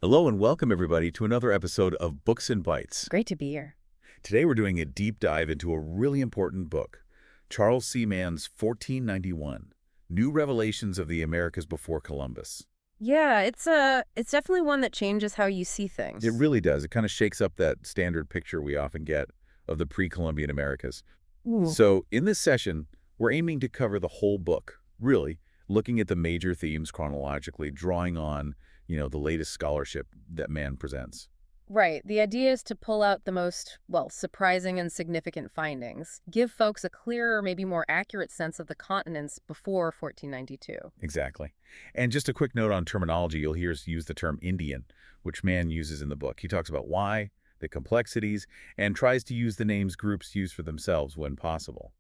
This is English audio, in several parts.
Hello and welcome everybody to another episode of Books and Bytes. Great to be here. Today we're doing a deep dive into a really important book, Charles C. Mann's 1491, New Revelations of the Americas Before Columbus. Yeah, it's definitely one that changes how you see things. It really does. It kind of shakes up that standard picture we often get of the pre-Columbian Americas. Ooh. So in this session, we're aiming to cover the whole book, really, looking at the major themes chronologically, drawing on, the latest scholarship that Mann presents. Right. The idea is to pull out the most, surprising and significant findings, give folks a clearer, maybe more accurate sense of the continents before 1492. Exactly. And just a quick note on terminology, you'll hear us use the term Indian, which Mann uses in the book. He talks about why, the complexities, and tries to use the names groups use for themselves when possible.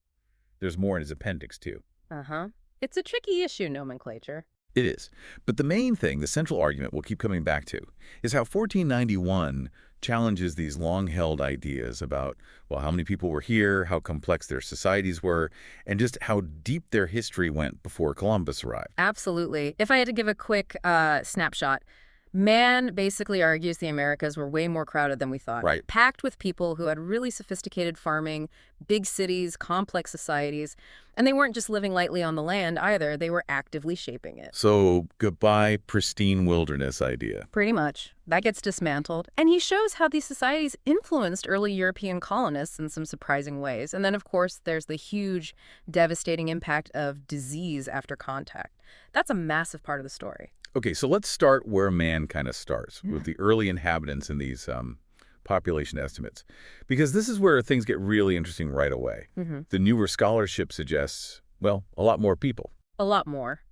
There's more in his appendix, too. Uh-huh. It's a tricky issue, nomenclature. It is. But the main thing, the central argument we'll keep coming back to, is how 1491 challenges these long-held ideas about, how many people were here, how complex their societies were, and just how deep their history went before Columbus arrived. Absolutely. If I had to give a quick snapshot, Mann basically argues the Americas were way more crowded than we thought. Right. Packed with people who had really sophisticated farming, big cities, complex societies, and they weren't just living lightly on the land either, they were actively shaping it. So goodbye pristine wilderness idea. Pretty much. That gets dismantled. And he shows how these societies influenced early European colonists in some surprising ways. And then, of course, there's the huge, devastating impact of disease after contact. That's a massive part of the story. Okay, so let's start where Mann kind of starts, with the early inhabitants in these population estimates. Because this is where things get really interesting right away. The newer scholarship suggests, a lot more people. A lot more.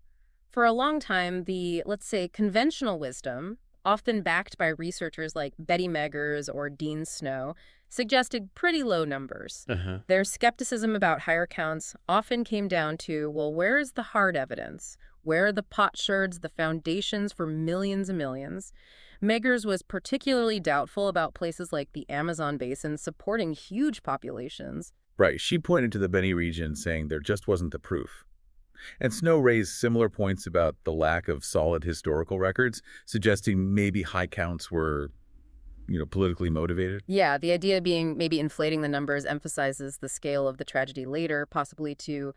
For a long time, the, let's say, conventional wisdom, often backed by researchers like Betty Meggers or Dean Snow, suggested pretty low numbers. Their skepticism about higher counts often came down to, where is the hard evidence? Where are the potsherds, the foundations for millions and millions? Meggers was particularly doubtful about places like the Amazon basin supporting huge populations. Right. She pointed to the Beni region, saying there just wasn't the proof. And Snow raised similar points about the lack of solid historical records, suggesting maybe high counts were, politically motivated. Yeah, the idea being maybe inflating the numbers emphasizes the scale of the tragedy later, possibly to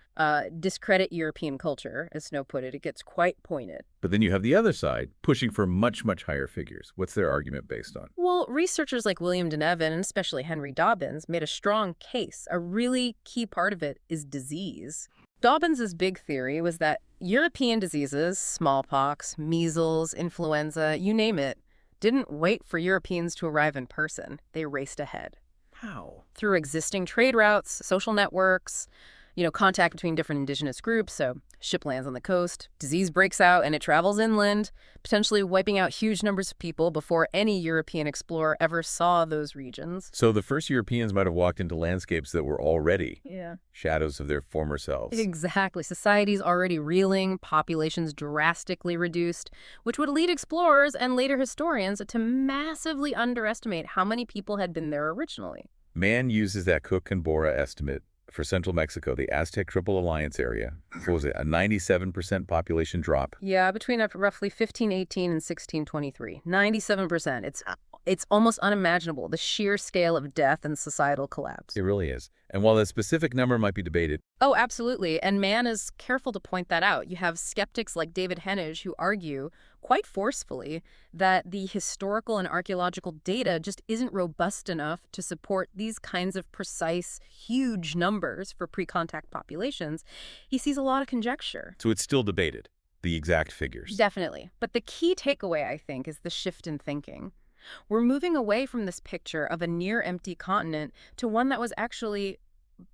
discredit European culture, as Snow put it. It gets quite pointed. But then you have the other side, pushing for much, much higher figures. What's their argument based on? Well, researchers like William Denevan, and especially Henry Dobbins, made a strong case. A really key part of it is disease. Dobbins' big theory was that European diseases, smallpox, measles, influenza, you name it, didn't wait for Europeans to arrive in person. They raced ahead. How? Through existing trade routes, social networks, contact between different indigenous groups. So ship lands on the coast, disease breaks out, and it travels inland, potentially wiping out huge numbers of people before any European explorer ever saw those regions. So the first Europeans might have walked into landscapes that were already Yeah. shadows of their former selves. Exactly. Societies already reeling, populations drastically reduced, which would lead explorers and later historians to massively underestimate how many people had been there originally. Mann uses that Cook and Bora estimate for central Mexico, the Aztec Triple Alliance area. What was it, a 97% population drop? Yeah, between roughly 1518 and 1623. 97%. It's almost unimaginable, the sheer scale of death and societal collapse. It really is. And while the specific number might be debated, Oh, absolutely. And Mann is careful to point that out. You have skeptics like David Hennig who argue, quite forcefully, that the historical and archaeological data just isn't robust enough to support these kinds of precise, huge numbers for pre-contact populations. He sees a lot of conjecture. so it's still debated, the exact figures. Definitely. But the key takeaway, I think, is the shift in thinking. We're moving away from this picture of a near-empty continent to one that was actually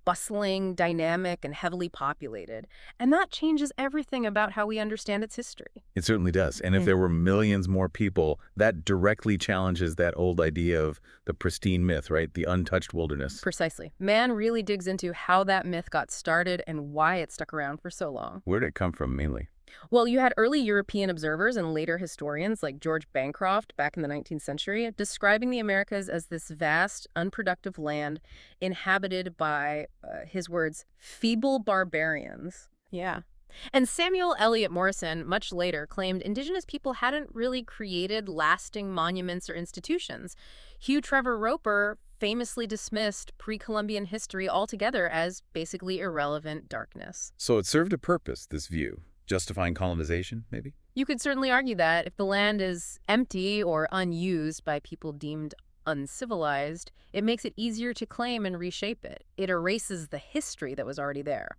bustling, dynamic, and heavily populated. And that changes everything about how we understand its history. It certainly does. And if there were millions more people, that directly challenges that old idea of the pristine myth, right? The untouched wilderness. Precisely. Mann really digs into how that myth got started and why it stuck around for so long. Where did it come from, mainly? Well, you had early European observers and later historians like George Bancroft back in the 19th century describing the Americas as this vast, unproductive land inhabited by, his words, feeble barbarians. Yeah. And Samuel Eliot Morison, much later, claimed Indigenous people hadn't really created lasting monuments or institutions. Hugh Trevor Roper famously dismissed pre-Columbian history altogether as basically irrelevant darkness. So it served a purpose, this view, justifying colonization, maybe? You could certainly argue that if the land is empty or unused by people deemed uncivilized, it makes it easier to claim and reshape it. It erases the history that was already there.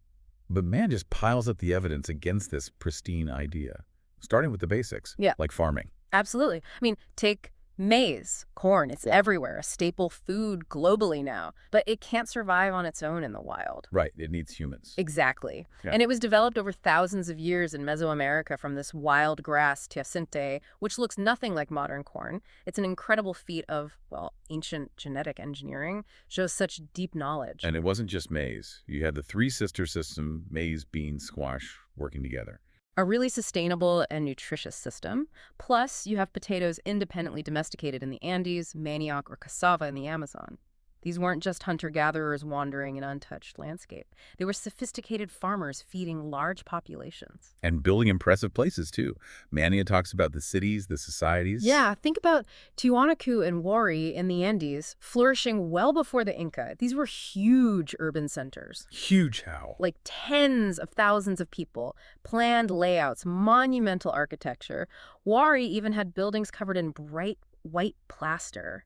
But Mann just piles up the evidence against this pristine idea, starting with the basics, Yeah. like farming. Absolutely. I mean, take maize, corn. It's everywhere, a staple food globally now. But it can't survive on its own in the wild. Right, it needs humans. Exactly. Yeah. And it was developed over thousands of years in Mesoamerica from this wild grass teosinte, which looks nothing like modern corn. It's an incredible feat of, well, ancient genetic engineering, shows such deep knowledge. And it wasn't just maize. You had the three sister system, maize, beans, squash, working together. A really sustainable and nutritious system. Plus, you have potatoes independently domesticated in the Andes, manioc or cassava in the Amazon. These weren't just hunter-gatherers wandering an untouched landscape. They were sophisticated farmers feeding large populations. And building impressive places, too. Mania talks about the cities, the societies. Yeah, think about Tiwanaku and Wari in the Andes, flourishing well before the Inca. These were huge urban centers. Huge how. Like tens of thousands of people, planned layouts, monumental architecture. Wari even had buildings covered in bright white plaster.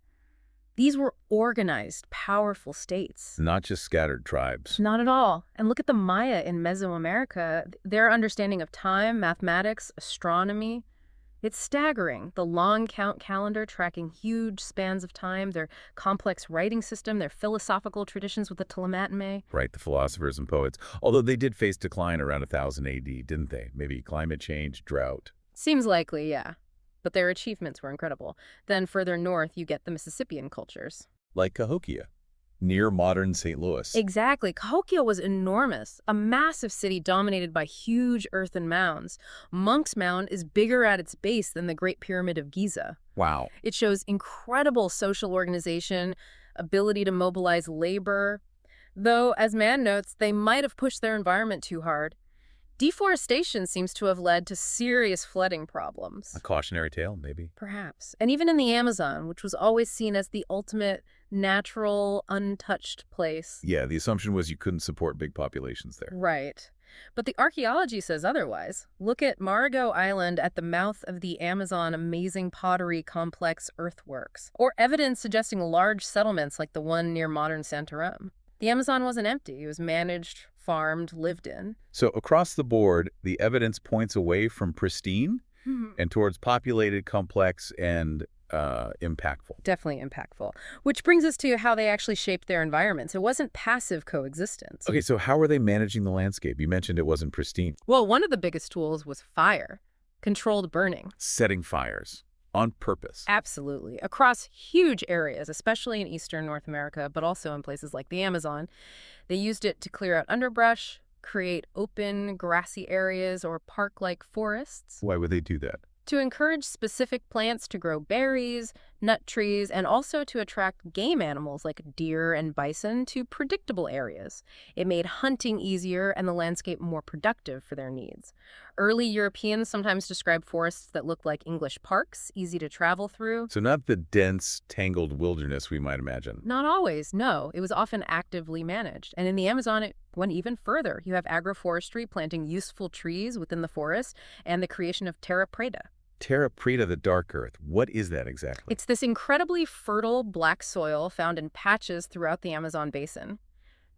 These were organized, powerful states. Not just scattered tribes. Not at all. And look at the Maya in Mesoamerica. Their understanding of time, mathematics, astronomy. It's staggering. The long count calendar tracking huge spans of time, their complex writing system, their philosophical traditions with the Telematome. Right, the philosophers and poets. Although they did face decline around 1000 AD, didn't they? Maybe climate change, drought. Seems likely, yeah. But their achievements were incredible. Then further north, you get the Mississippian cultures. Like Cahokia, near modern St. Louis. Exactly. Cahokia was enormous, a massive city dominated by huge earthen mounds. Monk's Mound is bigger at its base than the Great Pyramid of Giza. Wow. It shows incredible social organization, ability to mobilize labor. Though, as Mann notes, they might have pushed their environment too hard. Deforestation seems to have led to serious flooding problems. A cautionary tale, maybe. Perhaps. And even in the Amazon, which was always seen as the ultimate natural, untouched place. Yeah, the assumption was you couldn't support big populations there. Right. But the archaeology says otherwise. Look at Marigot Island at the mouth of the Amazon amazing pottery complex earthworks, or evidence suggesting large settlements like the one near modern Santarém. The Amazon wasn't empty. It was managed, farmed, lived in. So across the board, the evidence points away from pristine and towards populated, complex, and impactful. Definitely impactful. Which brings us to how they actually shaped their environments. It wasn't passive coexistence. Okay, so how are they managing the landscape? You mentioned it wasn't pristine. Well, one of the biggest tools was fire, controlled burning. Setting fires on purpose. Absolutely. Across huge areas, especially in eastern North America, but also in places like the Amazon. They used it to clear out underbrush, create open, grassy areas or park-like forests. Why would they do that? To encourage specific plants to grow berries, nut trees, and also to attract game animals like deer and bison to predictable areas. It made hunting easier and the landscape more productive for their needs. Early Europeans sometimes described forests that looked like English parks, easy to travel through. So not the dense, tangled wilderness we might imagine. Not always, no. It was often actively managed. And in the Amazon, it went even further. You have agroforestry planting useful trees within the forest and the creation of terra preta. Terra preta, the dark earth. What is that exactly? It's this incredibly fertile black soil found in patches throughout the Amazon basin.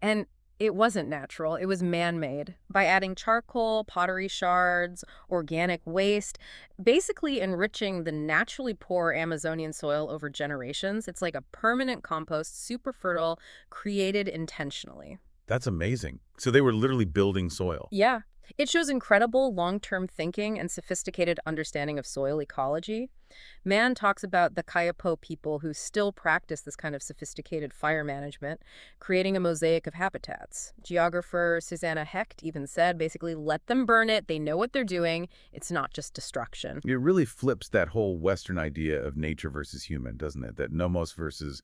And it wasn't natural. It was man-made by adding charcoal, pottery shards, organic waste, basically enriching the naturally poor Amazonian soil over generations. It's like a permanent compost, super fertile, created intentionally. That's amazing. So they were literally building soil. Yeah. It shows incredible long-term thinking and sophisticated understanding of soil ecology. Mann talks about the Kayapo people who still practice this kind of sophisticated fire management, creating a mosaic of habitats. Geographer Susanna Hecht even said, basically, let them burn it. They know what they're doing. It's not just destruction. It really flips that whole Western idea of nature versus human, doesn't it? That nomos versus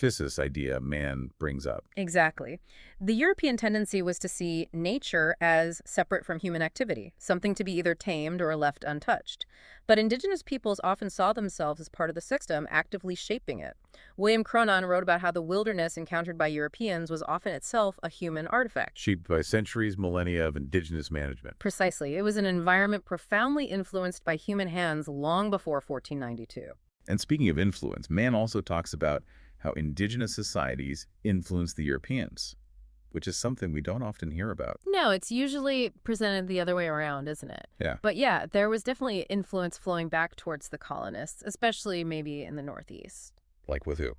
physis idea Mann brings up. Exactly. The European tendency was to see nature as separate from human activity, something to be either tamed or left untouched. But indigenous peoples often saw themselves as part of the system, actively shaping it. William Cronon wrote about how the wilderness encountered by Europeans was often itself a human artifact. Shaped by centuries, millennia of indigenous management. Precisely. It was an environment profoundly influenced by human hands long before 1492. And speaking of influence, Mann also talks about how indigenous societies influenced the Europeans, which is something we don't often hear about. No, it's usually presented the other way around, isn't it? Yeah. But yeah, there was definitely influence flowing back towards the colonists, especially maybe in the Northeast. Like with who?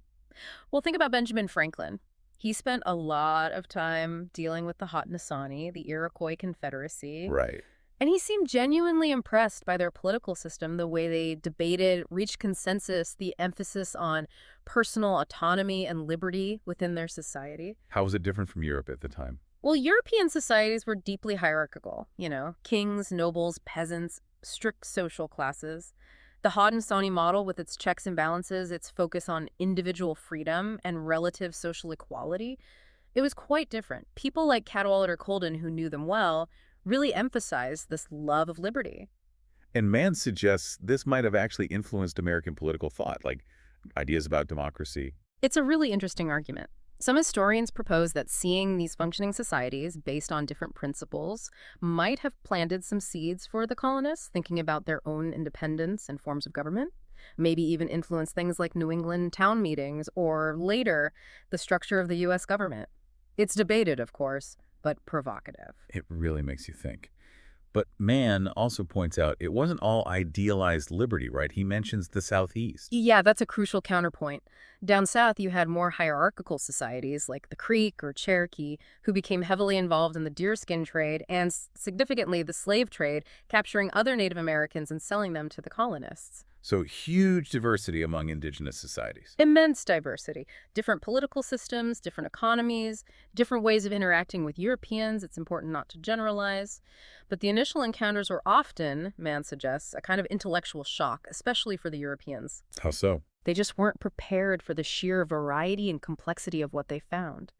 Well, think about Benjamin Franklin. He spent a lot of time dealing with the Haudenosaunee, the Iroquois Confederacy. Right. And he seemed genuinely impressed by their political system, the way they debated, reached consensus, the emphasis on personal autonomy and liberty within their society. How was it different from Europe at the time? Well, European societies were deeply hierarchical, kings, nobles, peasants, strict social classes. The Haudenosaunee model, with its checks and balances, its focus on individual freedom and relative social equality, it was quite different. People like Cadwallader Colden, who knew them well, really emphasized this love of liberty. And Mann suggests this might have actually influenced American political thought, like ideas about democracy. It's a really interesting argument. Some historians propose that seeing these functioning societies based on different principles might have planted some seeds for the colonists, thinking about their own independence and forms of government, maybe even influence things like New England town meetings or, later, the structure of the U.S. government. It's debated, of course, but provocative. It really makes you think. But Mann also points out it wasn't all idealized liberty, right? He mentions the Southeast. Yeah, that's a crucial counterpoint. Down south, you had more hierarchical societies like the Creek or Cherokee, who became heavily involved in the deerskin trade and, significantly, the slave trade, capturing other Native Americans and selling them to the colonists. So huge diversity among indigenous societies. Immense diversity. Different political systems, different economies, different ways of interacting with Europeans. It's important not to generalize. But the initial encounters were often, Mann suggests, a kind of intellectual shock, especially for the Europeans. How so? They just weren't prepared for the sheer variety and complexity of what they found.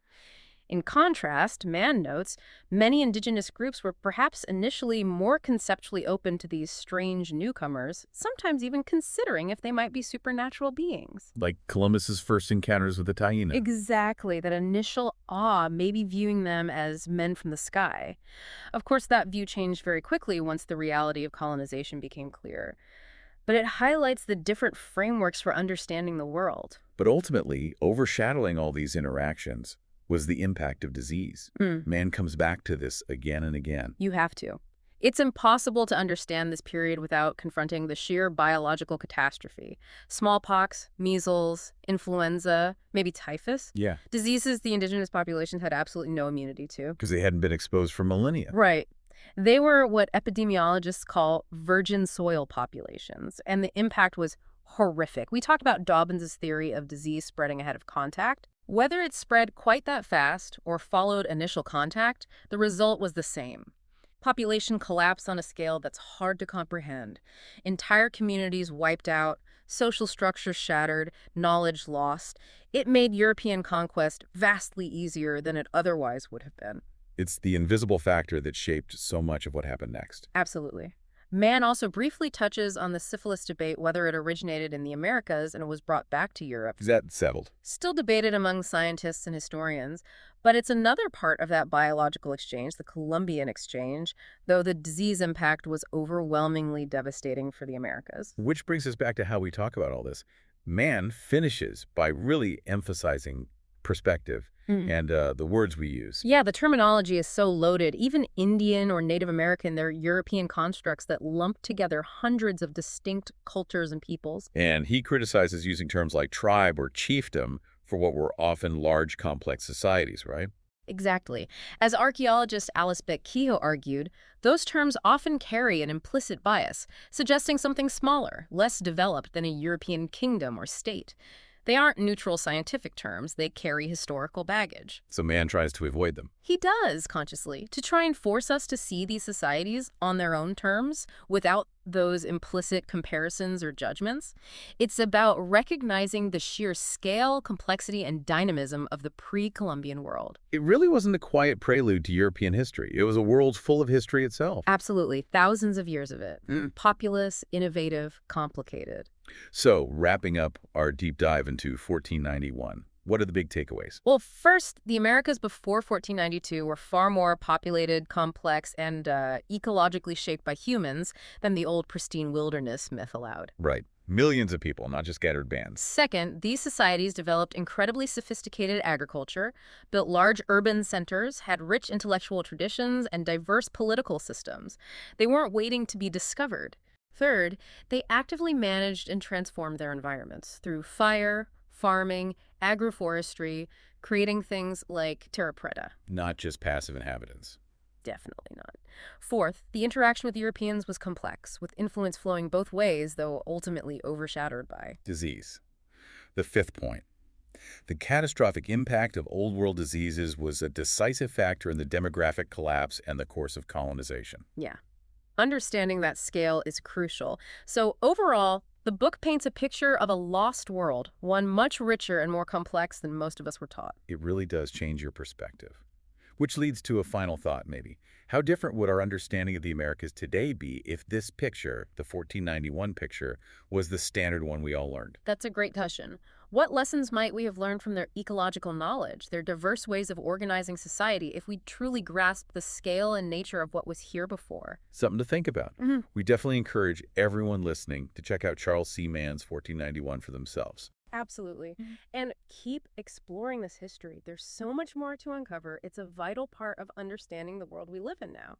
In contrast, Mann notes, many indigenous groups were perhaps initially more conceptually open to these strange newcomers, sometimes even considering if they might be supernatural beings. Like Columbus's first encounters with the Taíno. Exactly, that initial awe, maybe viewing them as men from the sky. Of course, that view changed very quickly once the reality of colonization became clear. But it highlights the different frameworks for understanding the world. But ultimately, overshadowing all these interactions was the impact of disease. Mann comes back to this again and again. You have to. It's impossible to understand this period without confronting the sheer biological catastrophe. Smallpox, measles, influenza, maybe typhus. Yeah. Diseases the indigenous populations had absolutely no immunity to. Because they hadn't been exposed for millennia. Right. They were what epidemiologists call virgin soil populations, and the impact was horrific. We talked about Dobbins' theory of disease spreading ahead of contact. Whether it spread quite that fast or followed initial contact, the result was the same. Population collapse on a scale that's hard to comprehend. Entire communities wiped out, social structures shattered, knowledge lost. It made European conquest vastly easier than it otherwise would have been. It's the invisible factor that shaped so much of what happened next. Absolutely. Mann also briefly touches on the syphilis debate, whether it originated in the Americas and was brought back to Europe. Is that settled? Still debated among scientists and historians, but it's another part of that biological exchange, the Columbian exchange, though the disease impact was overwhelmingly devastating for the Americas. Which brings us back to how we talk about all this. Mann finishes by really emphasizing perspective and the words we use. Yeah, the terminology is so loaded. Even Indian or Native American, they're European constructs that lump together hundreds of distinct cultures and peoples. And he criticizes using terms like tribe or chiefdom for what were often large, complex societies, right? Exactly. As archaeologist Alice Beck-Kehoe argued, those terms often carry an implicit bias, suggesting something smaller, less developed than a European kingdom or state. They aren't neutral scientific terms. They carry historical baggage. So man tries to avoid them. He does, consciously, to try and force us to see these societies on their own terms without those implicit comparisons or judgments. It's about recognizing the sheer scale, complexity, and dynamism of the pre-Columbian world. It really wasn't a quiet prelude to European history. It was a world full of history itself. Absolutely. Thousands of years of it. Populous, innovative, complicated. So, wrapping up our deep dive into 1491, what are the big takeaways? Well, first, the Americas before 1492 were far more populated, complex, and ecologically shaped by humans than the old pristine wilderness myth allowed. Right. Millions of people, not just scattered bands. Second, these societies developed incredibly sophisticated agriculture, built large urban centers, had rich intellectual traditions, and diverse political systems. They weren't waiting to be discovered. Third, they actively managed and transformed their environments through fire, farming, agroforestry, creating things like terra preta. Not just passive inhabitants. Definitely not. Fourth, the interaction with Europeans was complex, with influence flowing both ways, though ultimately overshadowed by Disease. The fifth point. The catastrophic impact of Old World diseases was a decisive factor in the demographic collapse and the course of colonization. Yeah. Understanding that scale is crucial. So overall, the book paints a picture of a lost world, one much richer and more complex than most of us were taught. It really does change your perspective. Which leads to a final thought, maybe. How different would our understanding of the Americas today be if this picture, the 1491 picture, was the standard one we all learned? That's a great question. What lessons might we have learned from their ecological knowledge, their diverse ways of organizing society, if we truly grasped the scale and nature of what was here before? Something to think about. We definitely encourage everyone listening to check out Charles C. Mann's 1491 for themselves. Absolutely. And keep exploring this history. There's so much more to uncover. It's a vital part of understanding the world we live in now.